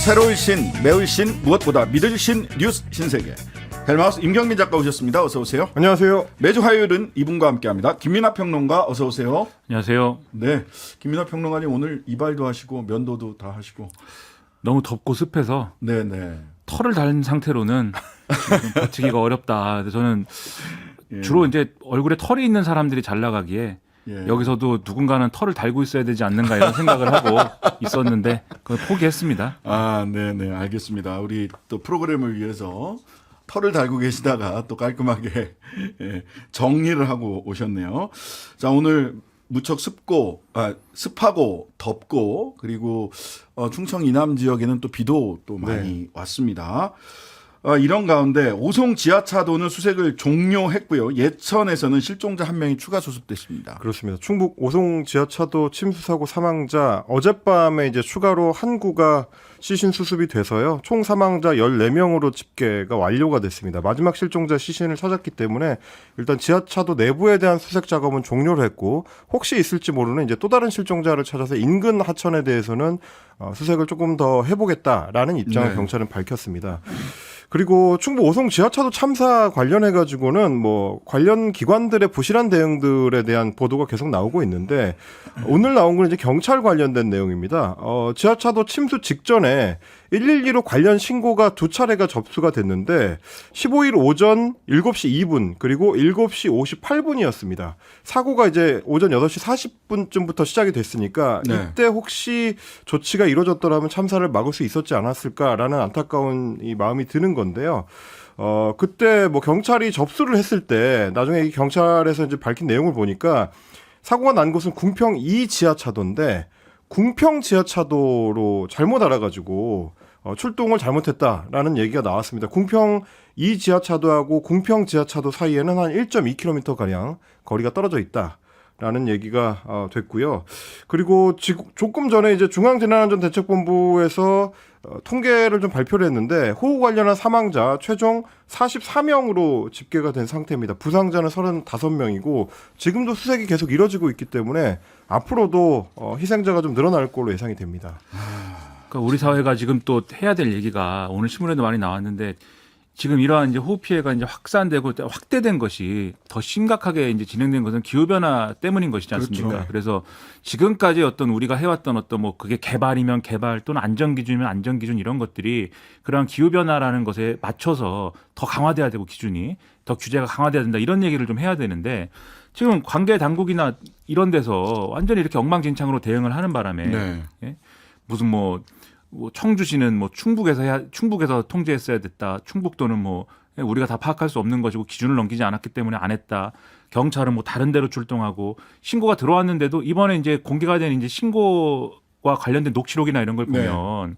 새로울 신, 매울 신, 무엇보다 믿을 신 뉴스 신세계. 헬마우스 임경민 작가 오셨습니다. 어서 오세요. 안녕하세요. 매주 화요일은 이분과 함께합니다. 김민하 평론가 어서 오세요. 안녕하세요. 네, 김민하 평론가님 오늘 이발도 하시고 면도도 다 하시고 너무 덥고 습해서 네네 털을 달린 상태로는 좀 버티기가 어렵다. 그래서 저는 예. 주로 이제 얼굴에 털이 있는 사람들이 잘 나가기에 예. 여기서도 누군가는 털을 달고 있어야 되지 않는가 이런 생각을 하고 있었는데 그걸 포기했습니다. 아, 네네 알겠습니다. 우리 또 프로그램을 위해서 털을 달고 계시다가 또 깔끔하게 예, 정리를 하고 오셨네요. 자, 오늘 무척 습하고 덥고 그리고 충청 이남 지역에는 또 비도 또 많이 왔습니다. 이런 가운데 오송 지하차도는 수색을 종료했고요. 예천에서는 실종자 한 명이 추가 수습됐습니다. 그렇습니다. 충북 오송 지하차도 침수 사고 사망자 어젯밤에 이제 추가로 한 구가 시신 수습이 돼서요. 총 사망자 14명으로 집계가 완료가 됐습니다. 마지막 실종자 시신을 찾았기 때문에 일단 지하차도 내부에 대한 수색 작업은 종료를 했고 혹시 있을지 모르는 이제 또 다른 실종자를 찾아서 인근 하천에 대해서는 수색을 조금 더 해보겠다라는 입장을 네. 경찰은 밝혔습니다. 그리고 충북 오송 지하차도 참사 관련해 가지고는 뭐 관련 기관들의 부실한 대응들에 대한 보도가 계속 나오고 있는데 오늘 나온 건 이제 경찰 관련된 내용입니다. 지하차도 침수 직전에 112로 관련 신고가 두 차례가 접수가 됐는데 15일 오전 7시 2분 그리고 7시 58분이었습니다. 사고가 이제 오전 8시 40분쯤부터 시작이 됐으니까 네. 이때 혹시 조치가 이루어졌더라면 참사를 막을 수 있었지 않았을까라는 안타까운 이 마음이 드는 건데요. 그때 뭐 경찰이 접수를 했을 때 나중에 이 경찰에서 이제 밝힌 내용을 보니까 사고가 난 곳은 궁평 2 지하차도인데 궁평 지하차도로 잘못 알아가지고 출동을 잘못했다라는 얘기가 나왔습니다. 궁평 2 지하차도하고 궁평 지하차도 사이에는 한 1.2km 가량 거리가 떨어져 있다라는 얘기가 됐고요. 그리고 조금 전에 이제 중앙재난안전대책본부에서 통계를 좀 발표를 했는데 호우 관련한 사망자 최종 44명으로 집계가 된 상태입니다. 부상자는 35명이고 지금도 수색이 계속 이뤄지고 있기 때문에 앞으로도 희생자가 좀 늘어날 걸로 예상이 됩니다. 그러니까 우리 사회가 지금 또 해야 될 얘기가 오늘 신문에도 많이 나왔는데 지금 이러한 이제 호우 피해가 이제 확산되고 확대된 것이 더 심각하게 이제 진행된 것은 기후 변화 때문인 것이지 않습니까? 그렇죠. 그래서 지금까지 어떤 우리가 해왔던 어떤 뭐 그게 개발이면 개발 또는 안전 기준이면 안전 기준 이런 것들이 그러한 기후 변화라는 것에 맞춰서 더 강화돼야 되고 기준이 더 규제가 강화돼야 된다 이런 얘기를 좀 해야 되는데 지금 관계 당국이나 이런 데서 완전히 이렇게 엉망진창으로 대응을 하는 바람에 네. 예? 무슨 뭐 청주시는 뭐 충북에서 통제했어야 됐다. 충북도는 뭐 우리가 다 파악할 수 없는 것이고 기준을 넘기지 않았기 때문에 안 했다. 경찰은 뭐 다른 데로 출동하고 신고가 들어왔는데도 이번에 이제 공개가 된 이제 신고와 관련된 녹취록이나 이런 걸 보면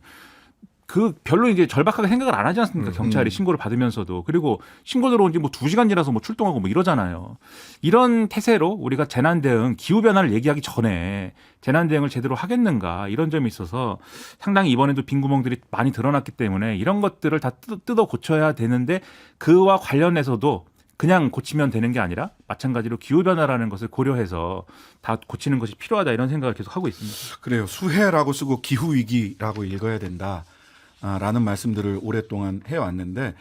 그 별로 이제 절박하게 생각을 안 하지 않습니까? 경찰이 신고를 받으면서도. 그리고 신고 들어온 지 뭐 2시간 지나서 뭐 출동하고 뭐 이러잖아요. 이런 태세로 우리가 재난 대응, 기후 변화를 얘기하기 전에 재난 대응을 제대로 하겠는가 이런 점이 있어서 상당히 이번에도 빈 구멍들이 많이 드러났기 때문에 이런 것들을 다 뜯어 고쳐야 되는데 그와 관련해서도 그냥 고치면 되는 게 아니라 마찬가지로 기후 변화라는 것을 고려해서 다 고치는 것이 필요하다 이런 생각을 계속 하고 있습니다. 그래요. 수해라고 쓰고 기후 위기라고 읽어야 된다. 라는 말씀들을 오랫동안 해왔는데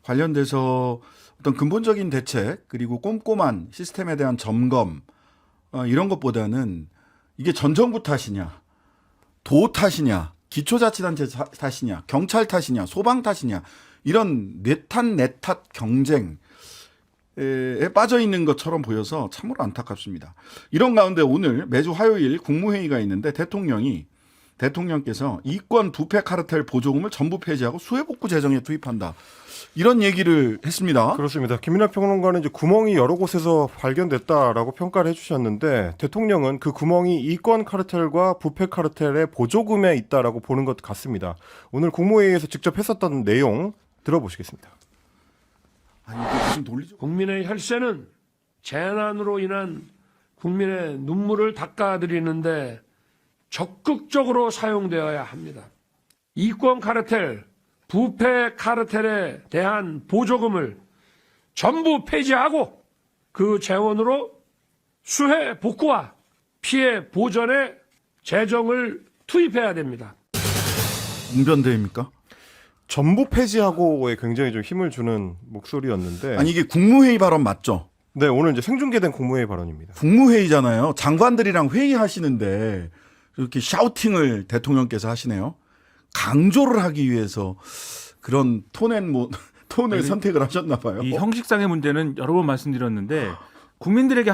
관련돼서 어떤 근본적인 대책 그리고 꼼꼼한 시스템에 대한 점검 이런 것보다는 이게 전 정부 탓이냐 도 탓이냐 기초자치단체 탓이냐 경찰 탓이냐 소방 탓이냐 이런 내 탓 경쟁에 빠져 있는 것처럼 보여서 참으로 안타깝습니다. 이런 가운데 오늘 매주 화요일 국무회의가 있는데 대통령께서 이권 부패 카르텔 보조금을 전부 폐지하고 수해복구 재정에 투입한다. 이런 얘기를 했습니다. 그렇습니다. 김민하 평론가는 이제 구멍이 여러 곳에서 발견됐다라고 평가를 해주셨는데 대통령은 그 구멍이 이권 카르텔과 부패 카르텔의 보조금에 있다라고 보는 것 같습니다. 오늘 국무회의에서 직접 했었던 내용 들어보시겠습니다. 아니, 이게 무슨 논리적? 국민의 혈세는 재난으로 인한 국민의 눈물을 닦아드리는데 적극적으로 사용되어야 합니다. 이권 카르텔, 부패 카르텔에 대한 보조금을 전부 폐지하고 그 재원으로 수해 복구와 피해 보전에 재정을 투입해야 됩니다. 웅변대입니까? 전부 폐지하고에 굉장히 좀 힘을 주는 목소리였는데 아니 이게 국무회의 발언 맞죠? 네, 오늘 이제 생중계된 국무회의 발언입니다. 국무회의잖아요. 장관들이랑 회의하시는데 이렇게 샤우팅을 대통령께서 하시네요. 강조를 하기 위해서 그런 톤을 선택을 하셨나 봐요. 이 형식상의 문제는 여러 번 말씀드렸는데 국민들에게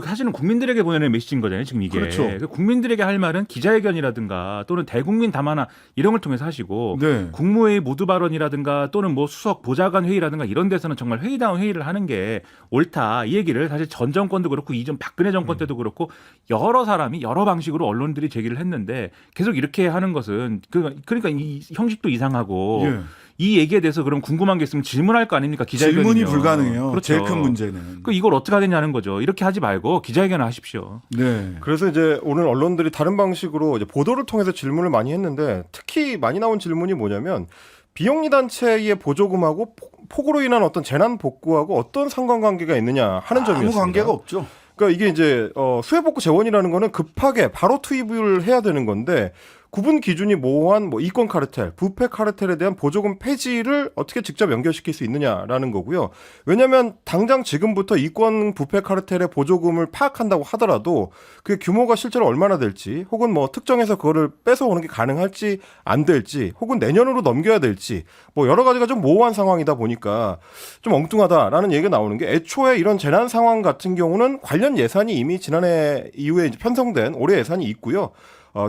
사실은 국민들에게 보내는 메시지인 거잖아요. 지금 이게. 그렇죠. 국민들에게 할 말은 기자회견이라든가 또는 대국민 담화나 이런 걸 통해서 하시고 네. 국무회의 모두 발언이라든가 또는 뭐 수석 보좌관 회의라든가 이런 데서는 정말 회의다운 회의를 하는 게 옳다. 이 얘기를 사실 전 정권도 그렇고 이전 박근혜 정권 때도 그렇고 여러 사람이 여러 방식으로 언론들이 제기를 했는데 계속 이렇게 하는 것은 그러니까 이 형식도 이상하고 예. 이 얘기에 대해서 그럼 궁금한 게 있으면 질문할 거 아닙니까? 기자회견이면. 질문이 불가능해요. 그렇죠. 제일 큰 문제는. 그 이걸 어떻게 하겠냐는 거죠. 이렇게 하지 말고 기자회견을 하십시오. 네. 그래서 이제 오늘 언론들이 다른 방식으로 이제 보도를 통해서 질문을 많이 했는데 특히 많이 나온 질문이 뭐냐면 비영리 단체의 보조금하고 폭우로 인한 어떤 재난 복구하고 어떤 상관관계가 있느냐 하는 점이었습니다. 아무 관계가 없죠. 그러니까 이게 이제 수해복구 재원이라는 거는 급하게 바로 투입을 해야 되는 건데 구분 기준이 모호한 뭐 이권 카르텔, 부패 카르텔에 대한 보조금 폐지를 어떻게 직접 연결시킬 수 있느냐라는 거고요. 왜냐하면 당장 지금부터 이권 부패 카르텔의 보조금을 파악한다고 하더라도 그 규모가 실제로 얼마나 될지, 혹은 뭐 특정해서 그거를 뺏어오는 게 가능할지 안 될지, 혹은 내년으로 넘겨야 될지, 뭐 여러 가지가 좀 모호한 상황이다 보니까 좀 엉뚱하다라는 얘기가 나오는 게 애초에 이런 재난 상황 같은 경우는 관련 예산이 이미 지난해 이후에 이제 편성된 올해 예산이 있고요.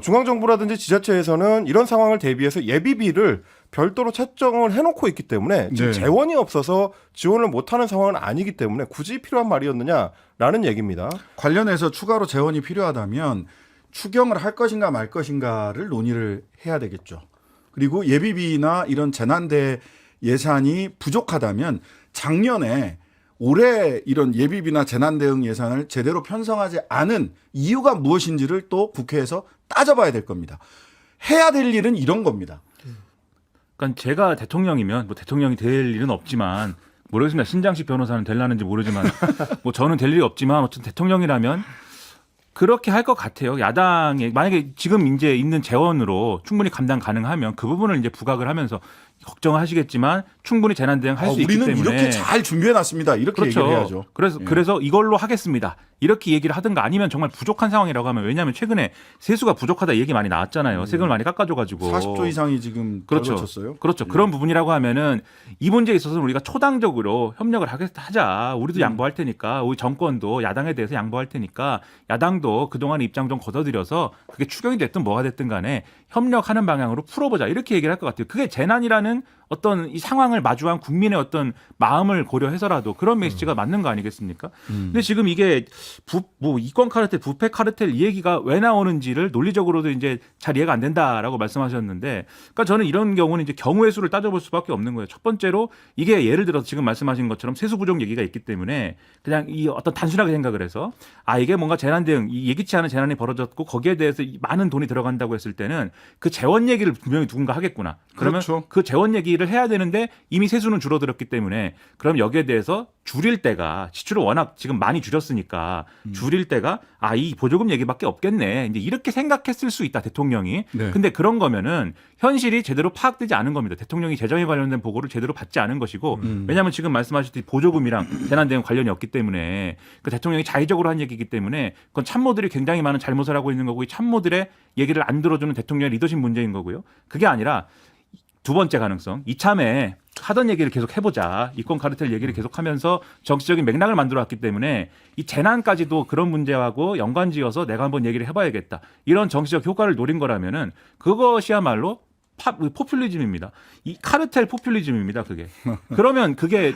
중앙정부라든지 지자체에서는 이런 상황을 대비해서 예비비를 별도로 책정을 해놓고 있기 때문에 지금 네. 재원이 없어서 지원을 못하는 상황은 아니기 때문에 굳이 필요한 말이었느냐라는 얘기입니다. 관련해서 추가로 재원이 필요하다면 추경을 할 것인가 말 것인가를 논의를 해야 되겠죠. 그리고 예비비나 이런 재난대 예산이 부족하다면 작년에 올해 이런 예비비나 재난대응 예산을 제대로 편성하지 않은 이유가 무엇인지를 또 국회에서 따져봐야 될 겁니다. 해야 될 일은 이런 겁니다. 그러니까 제가 대통령이면 뭐 대통령이 될 일은 없지만 모르겠습니다. 신장식 변호사는 될라는지 모르지만 뭐 저는 될 일이 없지만 어쨌든 대통령이라면 그렇게 할 것 같아요. 야당에 만약에 지금 이제 있는 재원으로 충분히 감당 가능하면 그 부분을 이제 부각을 하면서 걱정하시겠지만 충분히 재난 대응할 수 있기 우리는 때문에 이렇게 잘 준비해 놨습니다. 이렇게 그렇죠. 얘기를 해야죠. 그래서 이걸로 하겠습니다. 이렇게 얘기를 하든가 아니면 정말 부족한 상황이라고 하면 왜냐하면 최근에 세수가 부족하다 얘기 많이 나왔잖아요. 세금을 많이 깎아줘가지고 40조 이상이 지금 그렇죠. 쳤어요. 그렇죠. 그런 부분이라고 하면은 이 문제에 있어서는 우리가 초당적으로 협력을 하자. 우리도 양보할 테니까 우리 정권도 야당에 대해서 양보할 테니까 야당도 그동안 입장 좀 걷어들여서 그게 추경이 됐든 뭐가 됐든 간에 협력하는 방향으로 풀어보자. 이렇게 얘기를 할 것 같아요. 그게 재난이라는 어떤 이 상황을 마주한 국민의 어떤 마음을 고려해서라도 그런 메시지가 맞는 거 아니겠습니까? 근데 지금 이게 뭐 이권 카르텔, 부패 카르텔 이 얘기가 왜 나오는지를 논리적으로도 이제 잘 이해가 안 된다라고 말씀하셨는데, 그러니까 저는 이런 경우는 이제 경우의 수를 따져볼 수밖에 없는 거예요. 첫 번째로 이게 예를 들어서 지금 말씀하신 것처럼 세수 부족 얘기가 있기 때문에 그냥 이 어떤 단순하게 생각을 해서 이게 뭔가 재난 대응, 이 예기치 않은 재난이 벌어졌고 거기에 대해서 많은 돈이 들어간다고 했을 때는 그 재원 얘기를 분명히 누군가 하겠구나. 그러면 그렇죠. 그 재원 얘기를 해야 되는데 이미 세수는 줄어들었기 때문에 그럼 여기에 대해서 줄일 때가 지출을 워낙 지금 많이 줄였으니까 줄일 때가 이 보조금 얘기밖에 없겠네. 이제 이렇게 생각했을 수 있다 대통령이. 네. 근데 그런 거면은 현실이 제대로 파악되지 않은 겁니다. 대통령이 재정에 관련된 보고를 제대로 받지 않은 것이고 왜냐하면 지금 말씀하셨듯이 보조금이랑 재난 대응 관련이 없기 때문에 그 대통령이 자의적으로 한 얘기이기 때문에 그건 참모들이 굉장히 많은 잘못을 하고 있는 거고 이 참모들의 얘기를 안 들어주는 대통령의 리더십 문제인 거고요. 그게 아니라 두 번째 가능성, 이참에 하던 얘기를 계속 해보자. 이권 카르텔 얘기를 계속하면서 정치적인 맥락을 만들어왔기 때문에 이 재난까지도 그런 문제하고 연관지어서 내가 한번 얘기를 해봐야겠다. 이런 정치적 효과를 노린 거라면은 그것이야말로 포퓰리즘입니다. 이 카르텔 포퓰리즘입니다. 그게. 그러면 그게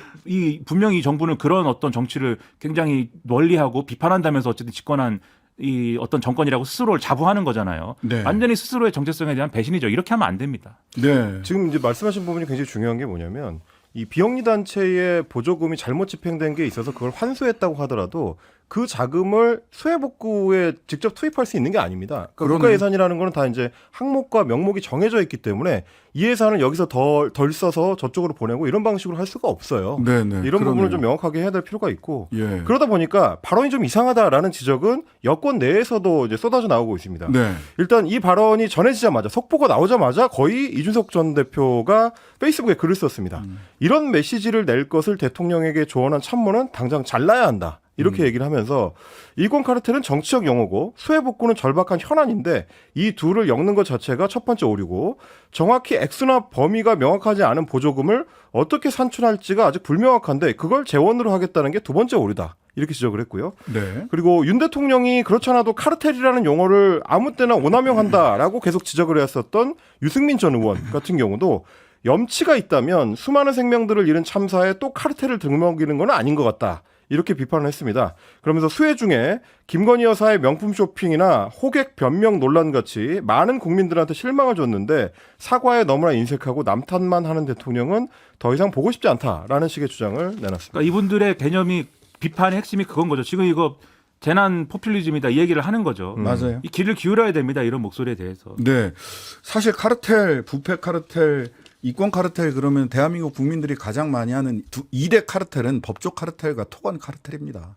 분명히 이 정부는 그런 어떤 정치를 굉장히 멀리하고 비판한다면서 어쨌든 집권한 이 어떤 정권이라고 스스로를 자부하는 거잖아요. 네. 완전히 스스로의 정체성에 대한 배신이죠. 이렇게 하면 안 됩니다. 네. 지금 이제 말씀하신 부분이 굉장히 중요한 게 뭐냐면 이 비영리 단체의 보조금이 잘못 집행된 게 있어서 그걸 환수했다고 하더라도 그 자금을 수해복구에 직접 투입할 수 있는 게 아닙니다. 그러니까 국가 그러네. 예산이라는 거는 다 이제 항목과 명목이 정해져 있기 때문에 이 예산을 여기서 덜 써서 저쪽으로 보내고 이런 방식으로 할 수가 없어요. 네네. 이런 부분을 그러네요. 좀 명확하게 해야 될 필요가 있고 예. 그러다 보니까 발언이 좀 이상하다라는 지적은 여권 내에서도 이제 쏟아져 나오고 있습니다. 네. 일단 이 발언이 전해지자마자 속보가 나오자마자 거의 이준석 전 대표가 페이스북에 글을 썼습니다. 이런 메시지를 낼 것을 대통령에게 조언한 참모는 당장 잘라야 한다. 이렇게 얘기를 하면서 이권 카르텔은 정치적 용어고 수해복구는 절박한 현안인데 이 둘을 엮는 것 자체가 첫 번째 오류고 정확히 액수나 범위가 명확하지 않은 보조금을 어떻게 산출할지가 아직 불명확한데 그걸 재원으로 하겠다는 게 두 번째 오류다. 이렇게 지적을 했고요. 네. 그리고 윤 대통령이 그렇지 않아도 카르텔이라는 용어를 아무 때나 오남용한다라고 계속 지적을 해왔었던 유승민 전 의원 같은 경우도 염치가 있다면 수많은 생명들을 잃은 참사에 또 카르텔을 등먹이는 건 아닌 것 같다. 이렇게 비판을 했습니다. 그러면서 수해 중에 김건희 여사의 명품 쇼핑이나 호객 변명 논란 같이 많은 국민들한테 실망을 줬는데 사과에 너무나 인색하고 남탓만 하는 대통령은 더 이상 보고 싶지 않다라는 식의 주장을 내놨습니다. 그러니까 이분들의 개념이 비판의 핵심이 그건 거죠. 지금 이거 재난 포퓰리즘이다 이 얘기를 하는 거죠. 맞아요. 이 귀를 기울여야 됩니다. 이런 목소리에 대해서. 네. 사실 카르텔, 부패 카르텔, 이권 카르텔 그러면 대한민국 국민들이 가장 많이 하는 2대 카르텔은 법조 카르텔과 토건 카르텔입니다.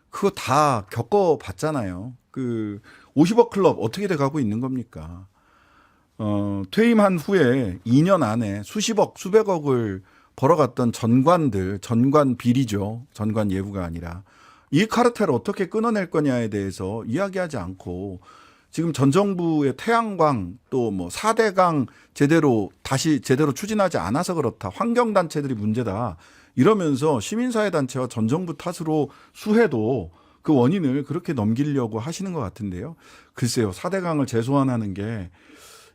그거 다 겪어봤잖아요. 그 50억 클럽 어떻게 돼가고 있는 겁니까? 퇴임한 후에 2년 안에 수십억, 수백억을 벌어갔던 전관들, 전관 비리죠. 전관 예우가 아니라. 이 카르텔을 어떻게 끊어낼 거냐에 대해서 이야기하지 않고 지금 전 정부의 태양광 또 뭐 4대강 다시 제대로 추진하지 않아서 그렇다. 환경단체들이 문제다. 이러면서 시민사회단체와 전 정부 탓으로 수해도 그 원인을 그렇게 넘기려고 하시는 것 같은데요. 글쎄요. 4대강을 재소환하는 게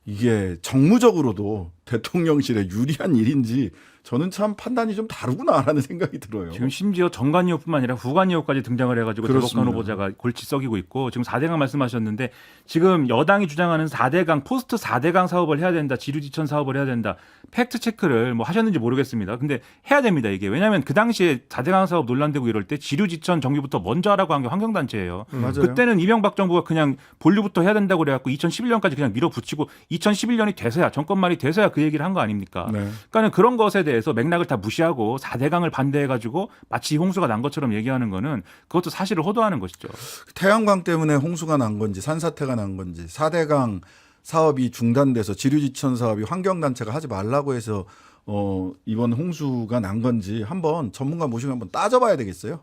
이게 정무적으로도 대통령실에 유리한 일인지 저는 참 판단이 좀 다르구나라는 생각이 들어요. 지금 심지어 정관이호뿐만 아니라 후관이호까지 등장을 해가지고 그렇습니다. 대법관 후보자가 골치 썩이고 있고 지금 4대강 말씀하셨는데 지금 여당이 주장하는 4대강 포스트 4대강 사업을 해야 된다. 지류지천 사업을 해야 된다. 팩트 체크를 뭐 하셨는지 모르겠습니다. 근데 해야 됩니다. 이게. 왜냐하면 그 당시에 4대강 사업 논란되고 이럴 때 지류지천 정비부터 먼저 하라고 한 게 환경단체예요. 맞아요. 그때는 이명박 정부가 그냥 본류부터 해야 된다고 그래갖고 2011년까지 그냥 밀어붙이고 2011년이 돼서야 정권 말이 돼서야 그 얘기를 한 거 아닙니까? 네. 그러니까는 그런 것에 대해서 맥락을 다 무시하고 4대강을 반대해가지고 마치 홍수가 난 것처럼 얘기하는 거는 그것도 사실을 호도하는 것이죠. 태양광 때문에 홍수가 난 건지 산사태가 난 건지 4대강 사업이 중단돼서 지류지천 사업이 환경단체가 하지 말라고 해서 이번 홍수가 난 건지 한번 전문가 모시고 한번 따져봐야 되겠어요.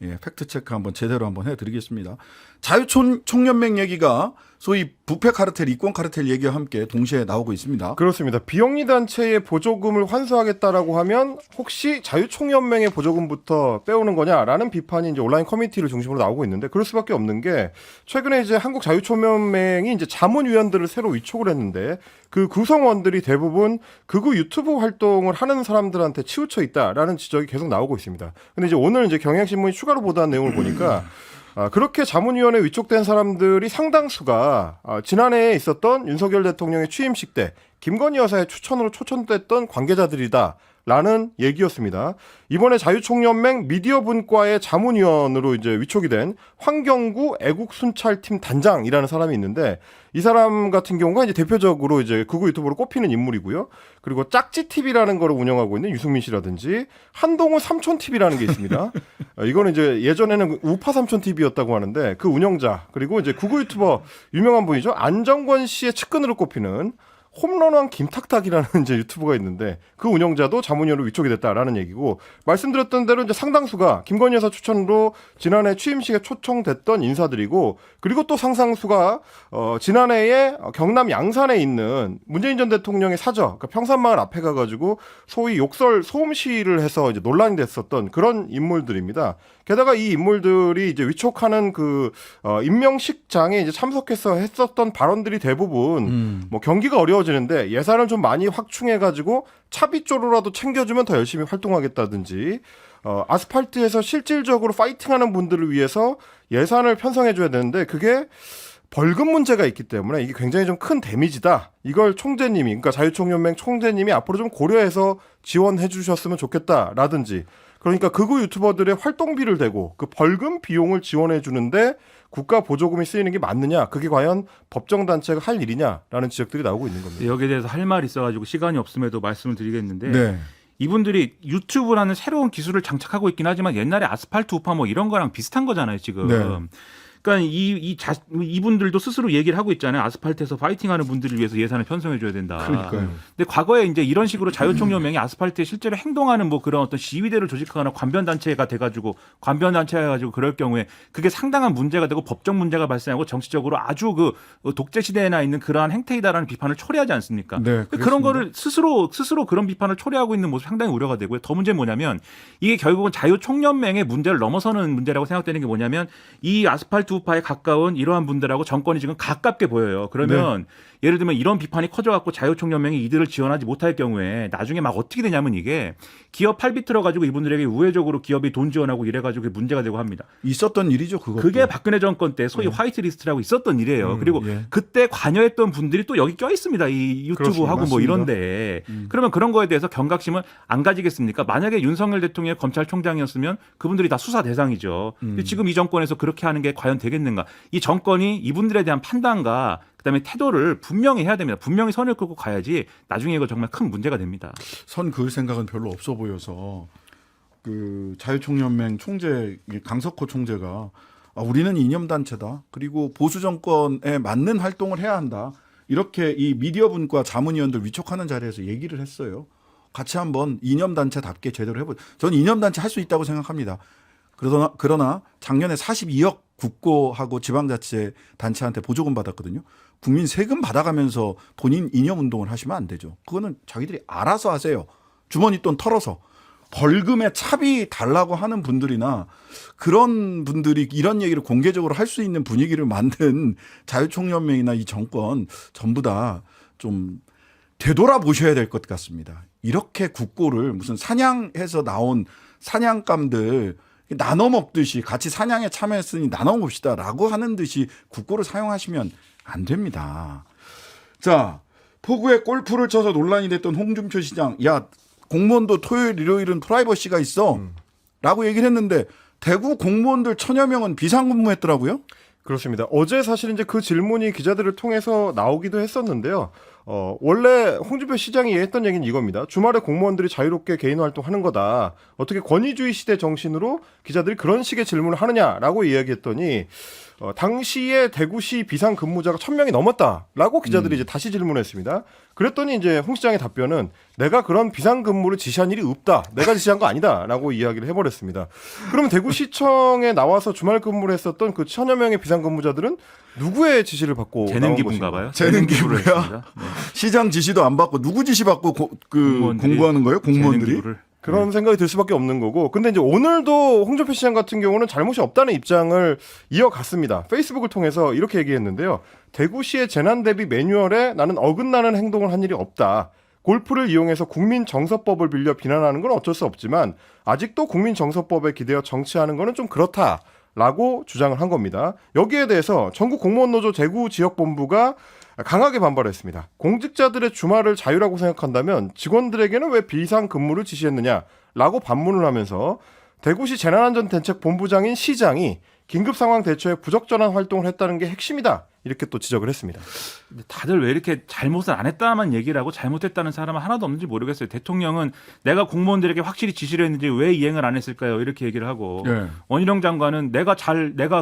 예, 팩트체크 한번 제대로 한번 해드리겠습니다. 자유총연맹 얘기가 소위 부패 카르텔, 이권 카르텔 얘기와 함께 동시에 나오고 있습니다. 그렇습니다. 비영리 단체의 보조금을 환수하겠다라고 하면 혹시 자유총연맹의 보조금부터 빼오는 거냐라는 비판이 이제 온라인 커뮤니티를 중심으로 나오고 있는데 그럴 수밖에 없는 게 최근에 이제 한국자유총연맹이 이제 자문위원들을 새로 위촉을 했는데 그 구성원들이 대부분 극우 유튜브 활동을 하는 사람들한테 치우쳐 있다라는 지적이 계속 나오고 있습니다. 근데 이제 오늘 이제 경향신문이 추가로 보도한 내용을 보니까 그렇게 자문위원회 위촉된 사람들이 상당수가 지난해에 있었던 윤석열 대통령의 취임식 때 김건희 여사의 추천으로 초청됐던 관계자들이다라는 얘기였습니다. 이번에 자유총연맹 미디어분과의 자문위원으로 이제 위촉이 된 황경구 애국순찰팀 단장이라는 사람이 있는데 이 사람 같은 경우가 이제 대표적으로 이제 극우 유튜버로 꼽히는 인물이고요. 그리고 짝지TV라는 거를 운영하고 있는 유승민 씨라든지 한동훈 삼촌TV라는 게 있습니다. 이거는 이제 예전에는 우파 삼촌TV였다고 하는데 그 운영자 그리고 이제 극우 유튜버 유명한 분이죠. 안정권 씨의 측근으로 꼽히는 홈런왕 김탁탁이라는 이제 유튜브가 있는데 그 운영자도 자문위원으로 위촉이 됐다라는 얘기고 말씀드렸던 대로 이제 상당수가 김건희 여사 추천으로 지난해 취임식에 초청됐던 인사들이고 그리고 또 상당수가 지난해에 경남 양산에 있는 문재인 전 대통령의 사저 그러니까 평산마을 앞에 가가지고 소위 욕설 소음 시위를 해서 이제 논란이 됐었던 그런 인물들입니다. 게다가 이 인물들이 이제 위촉하는 그 임명식장에 이제 참석해서 했었던 발언들이 대부분 뭐 경기가 어려워지는데 예산을 좀 많이 확충해가지고 차비조로라도 챙겨주면 더 열심히 활동하겠다든지 아스팔트에서 실질적으로 파이팅하는 분들을 위해서 예산을 편성해줘야 되는데 그게 벌금 문제가 있기 때문에 이게 굉장히 좀 큰 데미지다. 이걸 총재님이 그러니까 자유총연맹 총재님이 앞으로 좀 고려해서 지원해 주셨으면 좋겠다라든지 그러니까 극우 유튜버들의 활동비를 대고 그 벌금 비용을 지원해 주는데 국가 보조금이 쓰이는 게 맞느냐? 그게 과연 법정 단체가 할 일이냐라는 지적들이 나오고 있는 겁니다. 여기에 대해서 할 말이 있어가지고 시간이 없음에도 말씀을 드리겠는데 네. 이분들이 유튜브라는 새로운 기술을 장착하고 있긴 하지만 옛날에 아스팔트 우파 뭐 이런 거랑 비슷한 거잖아요 지금. 네. 그러니까 이분들도 스스로 얘기를 하고 있잖아요. 아스팔트에서 파이팅하는 분들을 위해서 예산을 편성해 줘야 된다. 그러니까요. 근데 과거에 이제 이런 식으로 자유총연맹이 아스팔트에 실제로 행동하는 뭐 그런 어떤 시위대를 조직하거나 관변 단체가 돼가지고 관변 단체가 해가지고 그럴 경우에 그게 상당한 문제가 되고 법적 문제가 발생하고 정치적으로 아주 그 독재 시대에나 있는 그러한 행태이다라는 비판을 초래하지 않습니까? 네, 그런 거를 스스로 그런 비판을 초래하고 있는 모습 상당히 우려가 되고요. 더 문제는 뭐냐면 이게 결국은 자유총연맹의 문제를 넘어서는 문제라고 생각되는 게 뭐냐면 이 아스팔트 우파에 가까운 이러한 분들하고 정권이 지금 가깝게 보여요. 그러면 예를 들면 이런 비판이 커져갖고 자유총연맹이 이들을 지원하지 못할 경우에 나중에 막 어떻게 되냐면 이게 기업 팔비 틀어가지고 이분들에게 우회적으로 기업이 돈 지원하고 이래가지고 그게 문제가 되고 합니다. 있었던 일이죠, 그것도. 그게 박근혜 정권 때 소위 화이트 리스트라고 있었던 일이에요. 그리고 예. 그때 관여했던 분들이 또 여기 껴 있습니다. 이 유튜브하고 뭐 맞습니다. 이런데. 그러면 그런 거에 대해서 경각심을 안 가지겠습니까? 만약에 윤석열 대통령이 검찰총장이었으면 그분들이 다 수사 대상이죠. 근데 지금 이 정권에서 그렇게 하는 게 과연 되겠는가? 이 정권이 이분들에 대한 판단과 그다음에 태도를 분명히 해야 됩니다. 분명히 선을 긋고 가야지 나중에 이거 정말 큰 문제가 됩니다. 선 그을 생각은 별로 없어 보여서 그 자유총연맹 총재 강석호 총재가 우리는 이념단체다. 그리고 보수 정권에 맞는 활동을 해야 한다. 이렇게 이 미디어분과 자문위원들 위촉하는 자리에서 얘기를 했어요. 같이 한번 이념단체답게 제대로 해보자. 저는 이념단체 할 수 있다고 생각합니다. 그러나 작년에 42억 국고하고 지방자치 단체한테 보조금 받았거든요. 국민 세금 받아가면서 본인 이념 운동을 하시면 안 되죠. 그거는 자기들이 알아서 하세요. 주머니 돈 털어서. 벌금에 차비 달라고 하는 분들이나 그런 분들이 이런 얘기를 공개적으로 할 수 있는 분위기를 만든 자유총연맹이나 이 정권 전부 다 좀 되돌아보셔야 될 것 같습니다. 이렇게 국고를 무슨 사냥해서 나온 사냥감들 나눠 먹듯이 같이 사냥에 참여했으니 나눠 봅시다라고 하는 듯이 국고를 사용하시면 안 됩니다. 자, 포구에 골프를 쳐서 논란이 됐던 홍준표 시장, 야 공무원도 토요일 일요일은 프라이버시가 있어 라고 얘기를 했는데 대구 공무원들 1000여 명은 비상근무했더라고요. 그렇습니다. 어제 사실 이제 그 질문이 기자들을 통해서 나오기도 했었는데요. 원래 홍준표 시장이 했던 얘기는 이겁니다. 주말에 공무원들이 자유롭게 개인 활동하는 거다. 어떻게 권위주의 시대 정신으로 기자들이 그런 식의 질문을 하느냐라고 이야기했더니 당시에 대구시 비상 근무자가 1000명이 넘었다라고 기자들이 이제 다시 질문했습니다. 그랬더니 이제 홍 시장의 답변은 내가 그런 비상 근무를 지시한 일이 없다. 내가 지시한 거 아니다라고 이야기를 해버렸습니다. 그러면 대구시청에 나와서 주말 근무를 했었던 그 1000여 명의 비상 근무자들은 누구의 지시를 받고 재능 나온 기부인가 것인가? 봐요. 재능 기부를 기부야? 했습니다. 네. 시장 지시도 안 받고 누구 지시 받고 공부하는 거예요? 재능 공무원들이? 기부를. 그런 생각이 들 수밖에 없는 거고. 근데 이제 오늘도 홍준표 시장 같은 경우는 잘못이 없다는 입장을 이어갔습니다. 페이스북을 통해서 이렇게 얘기했는데요. 대구시의 재난 대비 매뉴얼에 나는 어긋나는 행동을 한 일이 없다. 골프를 이용해서 국민정서법을 빌려 비난하는 건 어쩔 수 없지만 아직도 국민정서법에 기대어 정치하는 거는 좀 그렇다라고 주장을 한 겁니다. 여기에 대해서 전국공무원노조 대구지역본부가 강하게 반발했습니다. 공직자들의 주말을 자유라고 생각한다면 직원들에게는 왜 비상 근무를 지시했느냐라고 반문을 하면서 대구시 재난안전대책본부장인 시장이 긴급상황 대처에 부적절한 활동을 했다는 게 핵심이다. 이렇게 또 지적을 했습니다. 근데 다들 왜 이렇게 잘못을 안 했다만 얘기를 하고 잘못했다는 사람은 하나도 없는지 모르겠어요. 대통령은 내가 공무원들에게 확실히 지시를 했는지 왜 이행을 안 했을까요? 이렇게 얘기를 하고 예. 원희룡 장관은 내가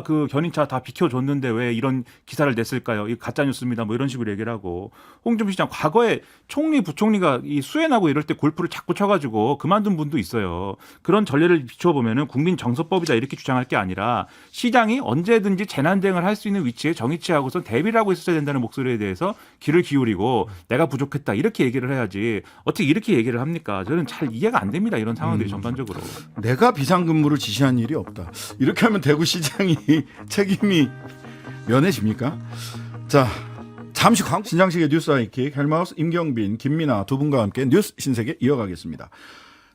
그 견인차 다 비켜줬는데 왜 이런 기사를 냈을까요? 이 가짜 뉴스입니다. 뭐 이런 식으로 얘기를 하고 홍준표 시장 과거에 총리 부총리가 이 수해나고 이럴 때 골프를 자꾸 쳐가지고 그만둔 분도 있어요. 그런 전례를 비춰보면은 국민정서법이다 이렇게 주장할 게 아니라 시장이 언제든지 재난 대응을 할 수 있는 위치에 정위치하고 대비를 하고 있어야 된다는 목소리에 대해서 귀를 기울이고 내가 부족했다 이렇게 얘기를 해야지 어떻게 이렇게 얘기를 합니까? 저는 잘 이해가 안 됩니다. 이런 상황들이 전반적으로. 내가 비상근무를 지시한 일이 없다. 이렇게 하면 대구시장이 책임이 면해집니까? 자, 잠시 광고. 신장식의 뉴스 하이킥 헬마우스 임경빈, 김민아 두 분과 함께 뉴스 신세계 이어가겠습니다.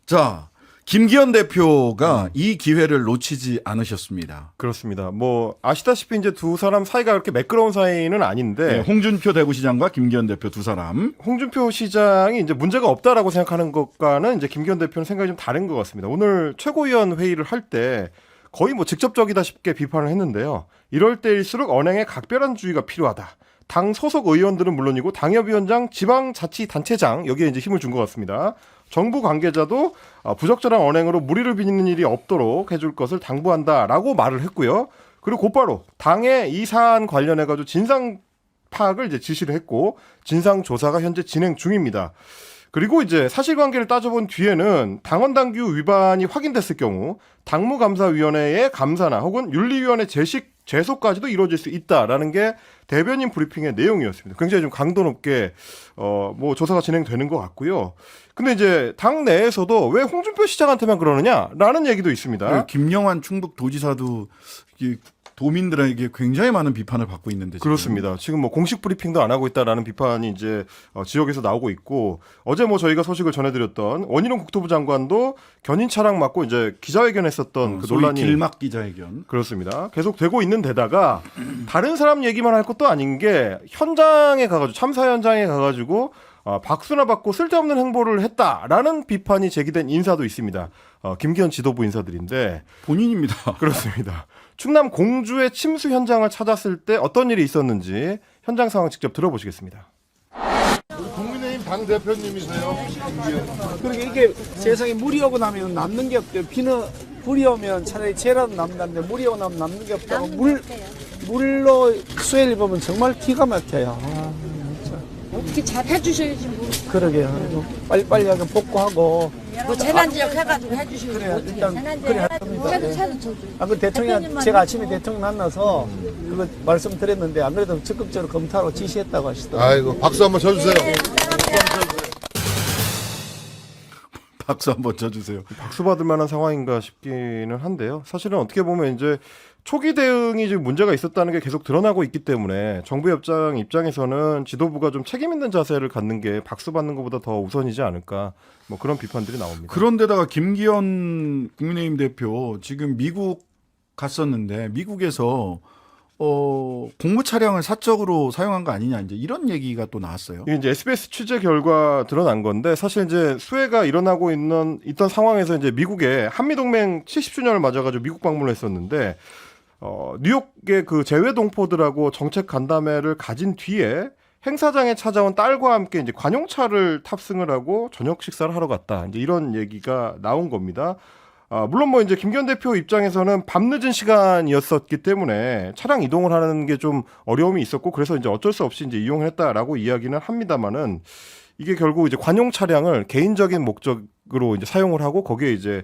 자, 김기현 대표가 이 기회를 놓치지 않으셨습니다. 그렇습니다. 뭐 아시다시피 이제 두 사람 사이가 그렇게 매끄러운 사이는 아닌데 네, 홍준표 대구시장과 김기현 대표 두 사람. 홍준표 시장이 이제 문제가 없다라고 생각하는 것과는 이제 김기현 대표는 생각이 좀 다른 것 같습니다. 오늘 최고위원 회의를 할 때 거의 뭐 직접적이다 싶게 비판을 했는데요. 이럴 때일수록 언행에 각별한 주의가 필요하다. 당 소속 의원들은 물론이고 당협위원장, 지방자치단체장 여기에 이제 힘을 준 것 같습니다. 정부 관계자도 부적절한 언행으로 무리를 빚는 일이 없도록 해줄 것을 당부한다라고 말을 했고요. 그리고 곧바로 당의 이 사안 관련해가지고 진상 파악을 이제 지시를 했고 진상 조사가 현재 진행 중입니다. 그리고 이제 사실관계를 따져본 뒤에는 당원 당규 위반이 확인됐을 경우 당무감사위원회의 감사나 혹은 윤리위원회 제소까지도 이루어질 수 있다라는 게 대변인 브리핑의 내용이었습니다. 굉장히 좀 강도 높게 뭐 조사가 진행되는 것 같고요. 근데 이제 당 내에서도 왜 홍준표 시장한테만 그러느냐라는 얘기도 있습니다. 김영환 충북도지사도 이 도민들에게 굉장히 많은 비판을 받고 있는데 지금. 그렇습니다. 지금 뭐 공식 브리핑도 안 하고 있다라는 비판이 이제 지역에서 나오고 있고 어제 뭐 저희가 소식을 전해드렸던 원희룡 국토부 장관도 견인 차량 맡고 이제 기자회견했었던 그 소위 논란이 길막 기자회견. 그렇습니다. 계속 되고 있는 데다가 다른 사람 얘기만 할 것도 아닌 게 현장에 가가지고 참사 현장에 가가지고 박수나 받고 쓸데없는 행보를 했다라는 비판이 제기된 인사도 있습니다. 김기현 지도부 인사들인데 본인입니다. 그렇습니다. 충남 공주의 침수 현장을 찾았을 때 어떤 일이 있었는지 현장 상황 직접 들어보시겠습니다. 국민의힘 당 대표님이세요. 그러니까 이게 세상에 물이 오고 나면 남는 게 없대요. 비는 불이 오면 차라리 재라도 남는데 물이 오고 나면 남는 게 없다고 물로 수해를 보면 정말 기가 막혀요. 어떻게 잘 해주셔야지 뭐. 그러게요. 빨리빨리 하게 복구하고. 뭐 재난지역 해가지고 해주시고 그래요. 어떻게 일단 그래 할 겁니다. 차도 쳐줘. 그 대통령 제가 아침에 대통령 만나서 그거 말씀드렸는데 안 그래도 적극적으로 검토하고 지시했다고 하시더라고요. 아이고 박수 한번 쳐주세요. 박수 한번 쳐주세요. 박수 받을 만한 상황인가 싶기는 한데요. 사실은 어떻게 보면 이제 초기 대응이 지금 문제가 있었다는 게 계속 드러나고 있기 때문에 정부 입장에서는 지도부가 좀 책임 있는 자세를 갖는 게 박수 받는 것보다 더 우선이지 않을까 뭐 그런 비판들이 나옵니다. 그런데다가 김기현 국민의힘 대표 지금 미국 갔었는데 미국에서 공무 차량을 사적으로 사용한 거 아니냐 이제 이런 얘기가 또 나왔어요. 이게 이제 SBS 취재 결과 드러난 건데 사실 이제 수해가 일어나고 있던 상황에서 이제 미국에 한미동맹 70주년을 맞아가지고 미국 방문을 했었는데 뉴욕의 그 재외 동포들하고 정책 간담회를 가진 뒤에 행사장에 찾아온 딸과 함께 이제 관용차를 탑승을 하고 저녁 식사를 하러 갔다. 이제 이런 얘기가 나온 겁니다. 물론 뭐 이제 김기현 대표 입장에서는 밤늦은 시간이었었기 때문에 차량 이동을 하는 게 좀 어려움이 있었고 그래서 이제 어쩔 수 없이 이제 이용했다라고 이야기는 합니다만은 이게 결국 이제 관용 차량을 개인적인 목적으로 이제 사용을 하고 거기에 이제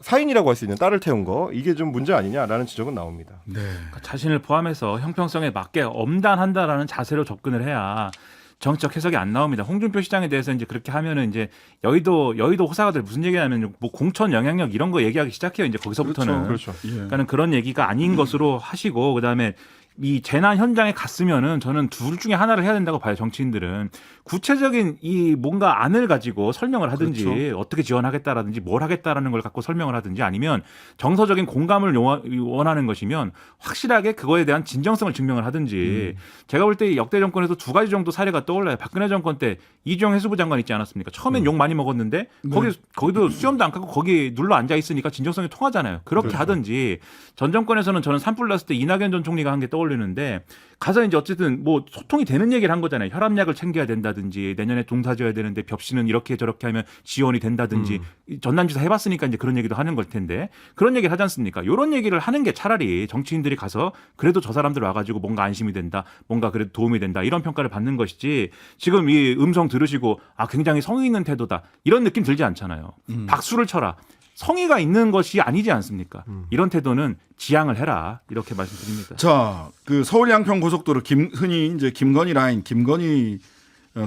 사인이라고 할 수 있는 딸을 태운 거 이게 좀 문제 아니냐라는 지적은 나옵니다. 네. 그러니까 자신을 포함해서 형평성에 맞게 엄단한다라는 자세로 접근을 해야 정치적 해석이 안 나옵니다. 홍준표 시장에 대해서 이제 그렇게 하면은 이제 여의도 호사가들 무슨 얘기하면 뭐 공천 영향력 이런 거 얘기하기 시작해요. 이제 거기서부터는. 그렇죠. 예. 그러니까는 그런 얘기가 아닌 것으로 하시고 그다음에 이 재난 현장에 갔으면은 저는 둘 중에 하나를 해야 된다고 봐요. 정치인들은 구체적인 이 뭔가 안을 가지고 설명을 하든지 그렇죠. 어떻게 지원하겠다라든지 뭘 하겠다라는 걸 갖고 설명을 하든지 아니면 정서적인 공감을 원하는 것이면 확실하게 그거에 대한 진정성을 증명을 하든지 제가 볼 때 역대 정권에서 두 가지 정도 사례가 떠올라요. 박근혜 정권 때 이주영 해수부 장관 있지 않았습니까? 처음엔 욕 많이 먹었는데 거기도 수염도 안 깎고 거기 눌러 앉아 있으니까 진정성이 통하잖아요. 그렇게 그렇죠. 하든지 전 정권에서는 저는 산불 났을 때 이낙연 전 총리가 한 게 떠올리는데 가서 이제 어쨌든 뭐 소통이 되는 얘기를 한 거잖아요. 혈압약을 챙겨야 된다든지 내년에 동사 줘야 되는데 벽시는 이렇게 저렇게 하면 지원이 된다든지 전남지사 해봤으니까 이제 그런 얘기도 하는 걸 텐데 그런 얘기를 하지 않습니까? 이런 얘기를 하는 게 차라리 정치인들이 가서 그래도 저 사람들 와가지고 뭔가 안심이 된다, 뭔가 그래도 도움이 된다 이런 평가를 받는 것이지 지금 이 음성 들으시고 굉장히 성의 있는 태도다 이런 느낌 들지 않잖아요. 박수를 쳐라. 성의가 있는 것이 아니지 않습니까? 이런 태도는 지양을 해라 이렇게 말씀드립니다. 자, 그 서울 양평 고속도로 흔히 이제 김건희 라인, 김건희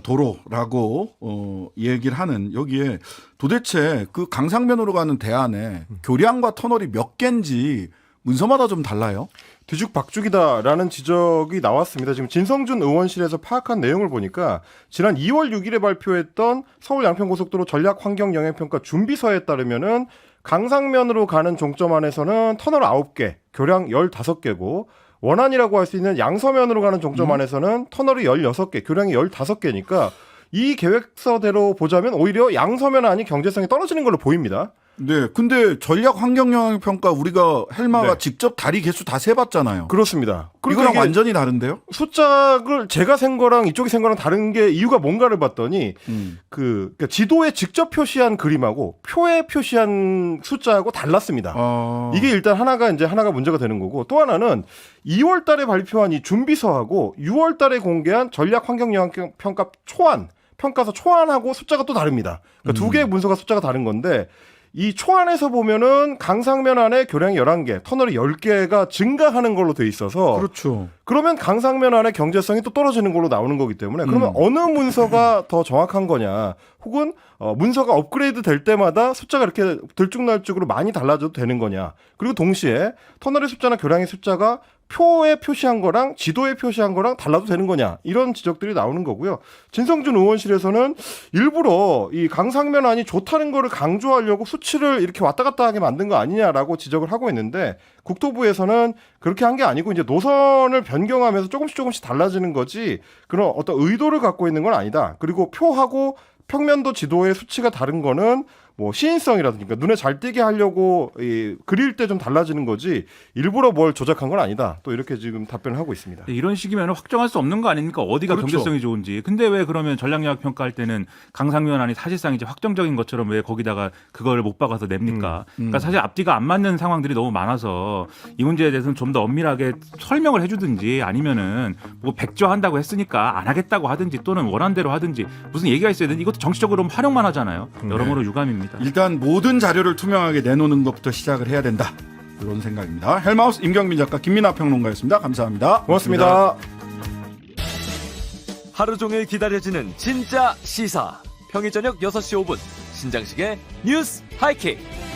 도로라고 얘기를 하는 여기에 도대체 그 강상면으로 가는 대안에 교량과 터널이 몇 개인지 문서마다 좀 달라요. 뒤죽박죽이다라는 지적이 나왔습니다. 지금 진성준 의원실에서 파악한 내용을 보니까 지난 2월 6일에 발표했던 서울 양평고속도로 전략환경영향평가 준비서에 따르면은 강상면으로 가는 종점 안에서는 터널 9개, 교량 15개고 원안이라고 할 수 있는 양서면으로 가는 종점 안에서는 터널이 16개, 교량이 15개니까 이 계획서대로 보자면 오히려 양서면 안이 경제성이 떨어지는 걸로 보입니다. 네, 근데 전략 환경 영향 평가 우리가 헬마가 네. 직접 다리 개수 다 세봤잖아요. 그렇습니다. 그러니까 이거랑 이게 완전히 다른데요? 숫자를 제가 센 거랑 이쪽이 센 거랑 다른 게 이유가 뭔가를 봤더니 그러니까 지도에 직접 표시한 그림하고 표에 표시한 숫자하고 달랐습니다. 이게 일단 하나가 문제가 되는 거고 또 하나는 2월 달에 발표한 이 준비서하고 6월 달에 공개한 전략 환경 영향 평가 초안, 평가서 초안하고 숫자가 또 다릅니다. 그러니까 두 개의 문서가 숫자가 다른 건데 이 초안에서 보면은 강상면 안에 교량이 11개, 터널이 10개가 증가하는 걸로 돼 있어서 그렇죠. 그러면 강상면 안에 경제성이 또 떨어지는 걸로 나오는 거기 때문에 그러면 어느 문서가 더 정확한 거냐 혹은 문서가 업그레이드 될 때마다 숫자가 이렇게 들쭉날쭉으로 많이 달라져도 되는 거냐 그리고 동시에 터널의 숫자나 교량의 숫자가 표에 표시한 거랑 지도에 표시한 거랑 달라도 되는 거냐 이런 지적들이 나오는 거고요. 진성준 의원실에서는 일부러 이 강상면 안이 좋다는 거를 강조하려고 수치를 이렇게 왔다 갔다 하게 만든 거 아니냐라고 지적을 하고 있는데 국토부에서는 그렇게 한 게 아니고 이제 노선을 변경하면서 조금씩 달라지는 거지 그런 어떤 의도를 갖고 있는 건 아니다. 그리고 표하고 평면도 지도의 수치가 다른 거는 뭐 시인성이라든가 그러니까 눈에 잘 띄게 하려고 그릴 때 좀 달라지는 거지 일부러 뭘 조작한 건 아니다. 또 이렇게 지금 답변을 하고 있습니다. 이런 식이면 확정할 수 없는 거 아닙니까? 어디가 그렇죠. 경제성이 좋은지. 근데 왜 그러면 전략영향 평가할 때는 강상면 안이 사실상 이제 확정적인 것처럼 왜 거기다가 그걸 못 박아서 냅니까? 그러니까 사실 앞뒤가 안 맞는 상황들이 너무 많아서 이 문제에 대해서는 좀 더 엄밀하게 설명을 해주든지 아니면은 뭐 백조한다고 했으니까 안 하겠다고 하든지 또는 원한대로 하든지 무슨 얘기가 있어야 되는데 이것도 정치적으로 활용만 하잖아요. 여러모로 유감입니다. 일단 모든 자료를 투명하게 내놓는 것부터 시작을 해야 된다. 이런 생각입니다. 헬마우스 임경민 작가, 김민하 평론가였습니다. 감사합니다. 고맙습니다. 하루 종일 기다려지는 진짜 시사. 평일 저녁 6시 5분 신장식의 뉴스 하이킥.